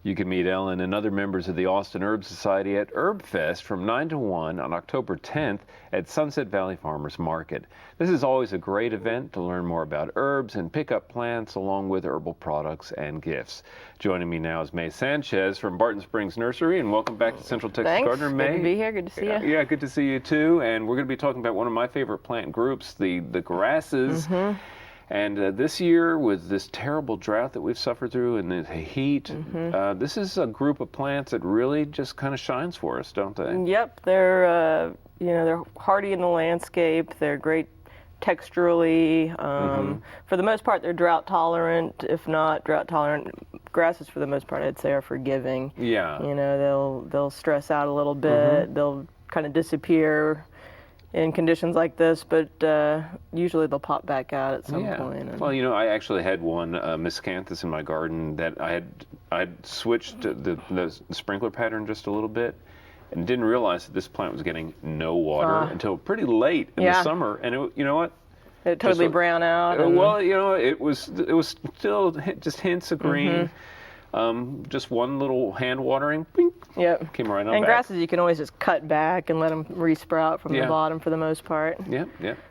You can meet Ellen and other members of the Austin Herb Society at Herb Fest from 9 to 1 on October 10th at Sunset Valley Farmers Market. This is always a great event to learn more about herbs and pick up plants along with herbal products and gifts. Joining me now is Mae Sanchez from Barton Springs Nursery, and welcome back to Central Texas Thanks. Gardener. Mae. Good to be here. Good to see you. Yeah, good to see you too. And we're going to be talking about one of my favorite plant groups, the grasses. And this year, with this terrible drought that we've suffered through and the heat, this is a group of plants that really just kind of shines for us, don't they? Yep, they're they're hardy in the landscape. They're great texturally. For the most part, they're drought tolerant. If not drought tolerant, grasses for the most part, I'd say, are forgiving. Yeah. You know, they'll stress out a little bit. They'll kind of disappear in conditions like this, but usually they'll pop back out at some point. Well, you know, I actually had one miscanthus in my garden that I had switched the sprinkler pattern just a little bit, and didn't realize that this plant was getting no water until pretty late in the summer. And you know what? It totally brown out. Well, you know, it was still just hints of green. Just one little hand watering, bing, came right on and back. grasses, you can always just cut back and let them re-sprout from the bottom for the most part. Yeah.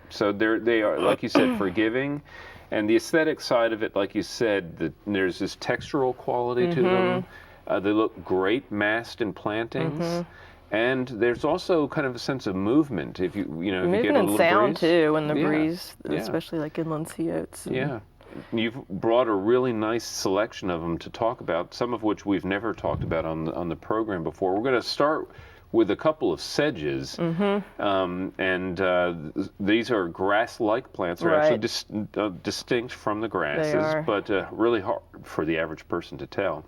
So they are, like you said, forgiving. And the aesthetic side of it, like you said, there's this textural quality to them. They look great massed in plantings. And there's also kind of a sense of movement if you get a little and sound breeze. Too, when the breeze, especially like inland sea oats. Yeah. You've brought a really nice selection of them to talk about, some of which we've never talked about on the program before. We're going to start with a couple of sedges, and these are grass-like plants. They're actually distinct from the grasses, but really hard for the average person to tell.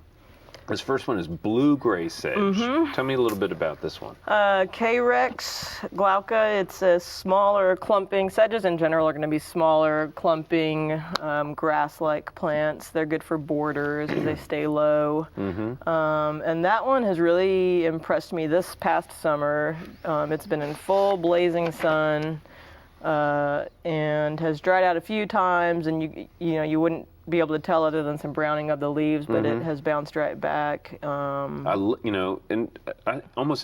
This first one is blue-gray sedge. Tell me a little bit about this one. Carex, glauca, it's a smaller clumping. Sedges in general are going to be smaller, clumping, grass-like plants. They're good for borders as they stay low. And that one has really impressed me this past summer. It's been in full blazing sun and has dried out a few times, and you wouldn't be able to tell other than some browning of the leaves, but it has bounced right back. Almost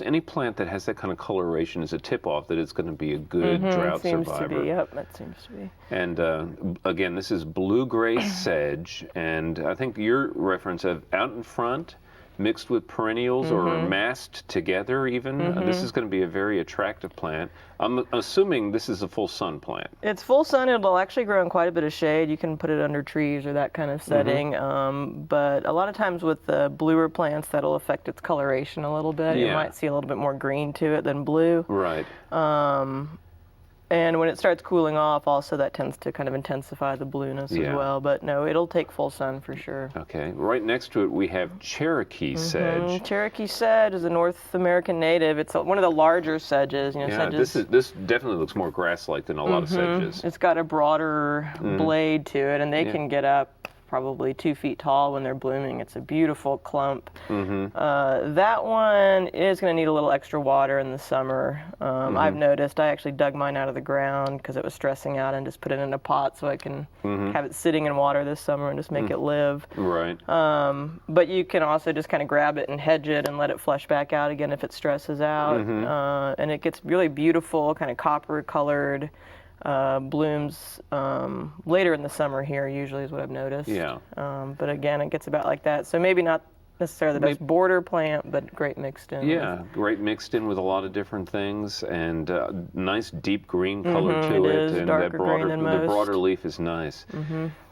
any plant that has that kind of coloration is a tip-off that it's going to be a good drought seems survivor. To be, yep, that seems to be. And again, this is blue-gray sedge, and I think your reference of out in front, mixed with perennials or massed together even. This is going to be a very attractive plant. I'm assuming this is a full sun plant. It's full sun. It'll actually grow in quite a bit of shade. You can put it under trees or that kind of setting. But a lot of times with the bluer plants, that'll affect its coloration a little bit. You might see a little bit more green to it than blue. Right. And when it starts cooling off, also that tends to kind of intensify the blueness as well. But no, it'll take full sun for sure. Okay. Right next to it, we have Cherokee sedge. Cherokee sedge is a North American native. It's one of the larger sedges. Sedges. This definitely looks more grass-like than a lot of sedges. It's got a broader blade to it, and they can get up probably 2 feet tall when they're blooming. It's a beautiful clump. That one is going to need a little extra water in the summer. I've noticed. I actually dug mine out of the ground because it was stressing out and just put it in a pot so I can have it sitting in water this summer and just make it live. Right. But you can also just kind of grab it and hedge it and let it flush back out again if it stresses out. And it gets really beautiful, kind of copper-colored blooms later in the summer here, usually, is what I've noticed. But again, it gets about like that. So maybe not necessarily the best border plant, but great mixed in. Yeah, great mixed in with a lot of different things, and nice deep green color to it. Is and darker green than most. The broader leaf is nice.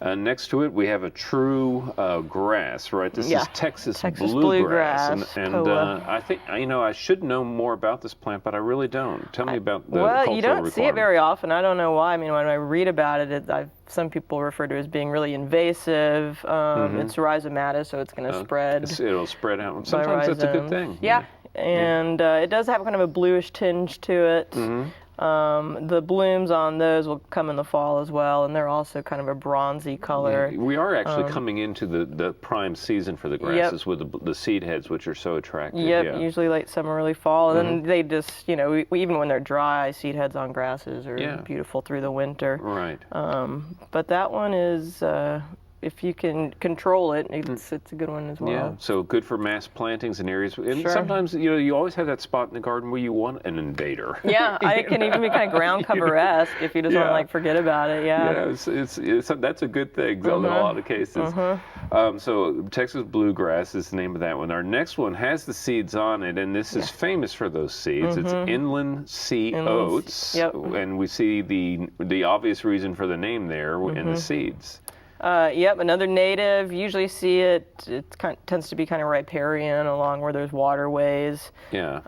Next to it, we have a true grass, right? This is Texas bluegrass. And I think, I should know more about this plant, but I really don't. Tell me about the cultural you don't see it very often. I don't know why. I mean, when I read about it, some people refer to it as being really invasive. It's rhizomatous, so it's going to spread. It'll spread out. Sometimes that's a good thing. Yeah, and it does have kind of a bluish tinge to it. The blooms on those will come in the fall as well, and they're also kind of a bronzy color. Yeah, we are actually coming into the prime season for the grasses with the seed heads, which are so attractive. Usually late summer, early fall, and then they just, even when they're dry, seed heads on grasses are beautiful through the winter. Right. But that one is if you can control it, it's a good one as well. Yeah, so good for mass plantings in areas. And Sure. sometimes, you always have that spot in the garden where you want an invader. Yeah, it can even be kind of ground cover-esque if you just want to like forget about it. Yeah. Yeah, that's a good thing in a lot of cases. So Texas bluegrass is the name of that one. Our next one has the seeds on it, and this is famous for those seeds. It's inland sea oats, and we see the obvious reason for the name there in the seeds. Yep, another native. Usually see it. It tends to be kind of riparian along where there's waterways. Yeah.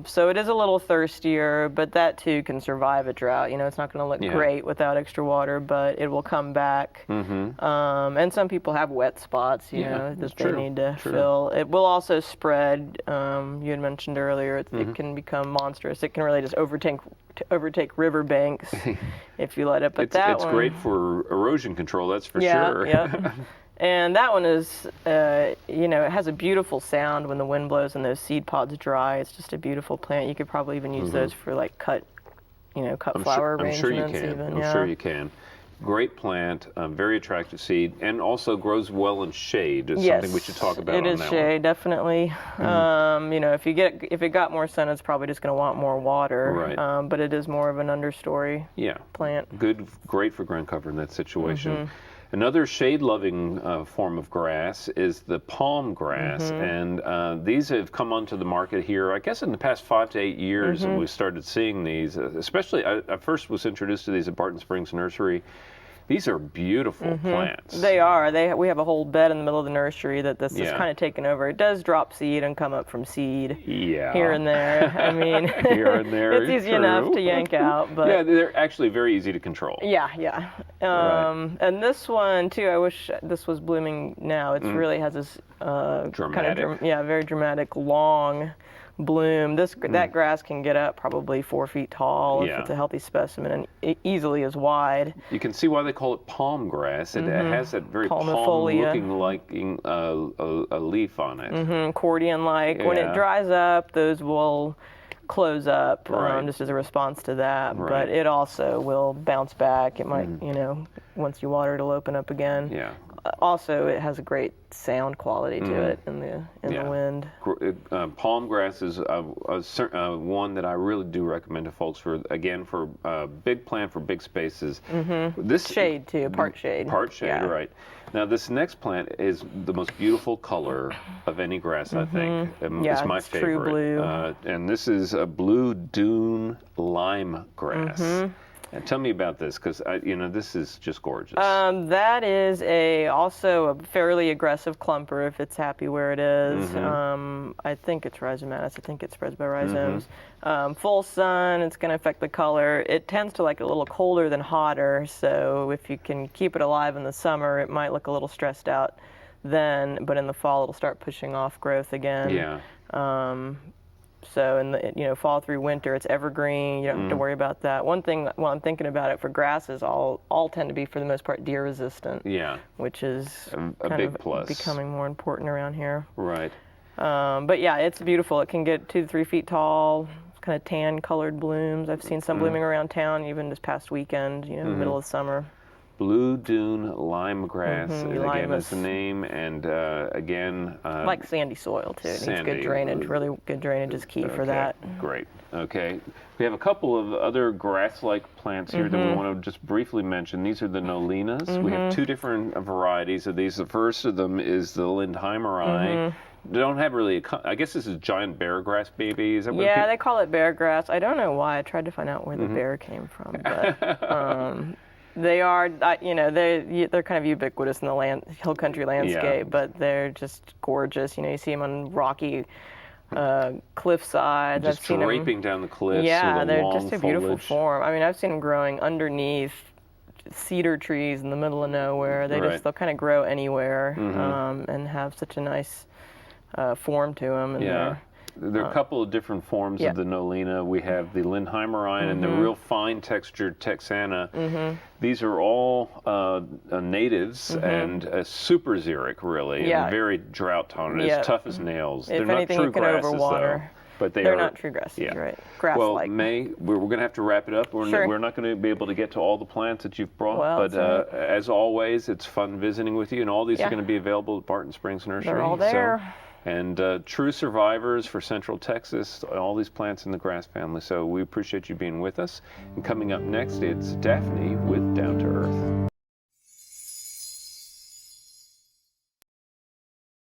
So it is a little thirstier, but that too can survive a drought. It's not going to look great without extra water, but it will come back. And some people have wet spots, that they need to fill. It will also spread. You had mentioned earlier, it can become monstrous. It can really just overtake riverbanks if you let it. But it's great for erosion control, that's for sure. Yeah. And that one is, it has a beautiful sound when the wind blows and those seed pods dry. It's just a beautiful plant. You could probably even use those for like cut flower arrangements. I'm sure you can. Great plant, very attractive seed, and also grows well in shade. It's something we should talk about on that one. It is shade, definitely. If it got more sun, it's probably just going to want more water. Right. But it is more of an understory plant. Great for ground cover in that situation. Another shade-loving form of grass is the palm grass, and these have come onto the market here, I guess, in the past 5 to 8 years, and we started seeing these. Especially, I first was introduced to these at Barton Springs Nursery. These are beautiful plants. They are. We have a whole bed in the middle of the nursery that this is kind of taken over. It does drop seed and come up from seed here and there. I mean, here and there. It's easy enough to yank out. But they're actually very easy to control. Yeah. And this one, too, I wish this was blooming now. It really has this dramatic. Very dramatic, long bloom. That grass can get up probably 4 feet tall if it's a healthy specimen, and it easily is wide. You can see why they call it palm grass. It has that very Palmifolia. palm-looking like a leaf on it. Accordion-like. When it dries up, those will close up just as a response to that. Right. But it also will bounce back. It might, once you water, it'll open up again. Yeah. Also, it has a great sound quality to it in the wind. Palm grass is one that I really do recommend to folks for a big plant for big spaces. This shade too, part shade. Part shade, right. Now this next plant is the most beautiful color of any grass, I think. It's my favorite. True blue. And this is a Blue Dune lime grass. And tell me about this, because this is just gorgeous. That is also a fairly aggressive clumper if it's happy where it is. I think it's rhizomatous. I think it spreads by rhizomes. Full sun, it's going to affect the color. It tends to like a little colder than hotter, so if you can keep it alive in the summer, it might look a little stressed out then, but in the fall it'll start pushing off growth again. Yeah. So in the fall through winter, it's evergreen. You don't have to worry about that. One thing, while I'm thinking about it, for grasses, all tend to be for the most part deer resistant. Yeah. Which is a big plus. Becoming more important around here. Right. But yeah, it's beautiful. It can get 2 to 3 feet tall. It's kind of tan colored blooms. I've seen some blooming around town even this past weekend. Middle of summer. Blue Dune lime grass, again, is Elymus. the name, and again... like sandy soil, too. It needs good drainage. Really good drainage is key for that. Great. Okay. We have a couple of other grass-like plants here that we want to just briefly mention. These are the nolinas. We have 2 different varieties of these. The first of them is the Lindheimeri. They don't have really I guess this is giant bear grass, baby. Is that what they call it bear grass. I don't know why. I tried to find out where the bear came from, but... They are, they're kind of ubiquitous in the hill country landscape, but they're just gorgeous. You see them on rocky cliff sides. Just draping down the cliffs. Yeah, with they're long just a beautiful foliage. form. I mean, I've seen them growing underneath cedar trees in the middle of nowhere. They'll kind of grow anywhere and have such a nice form to them. And there are a couple of different forms of the nolina. We have the Lindheimeri and the real fine textured Texana. These are all natives and super xeric, really, and very drought tolerant, as tough as nails. If anything, you can overwater. But they're not true grass seeds, right? Grass-like. Well, Mae, we're going to have to wrap it up. We're not going to be able to get to all the plants that you've brought. Well, but as always, it's fun visiting with you. And all these are going to be available at Barton Springs Nursery. They're all there. And true survivors for Central Texas, all these plants in the grass family. So we appreciate you being with us. And coming up next, it's Daphne with Down to Earth.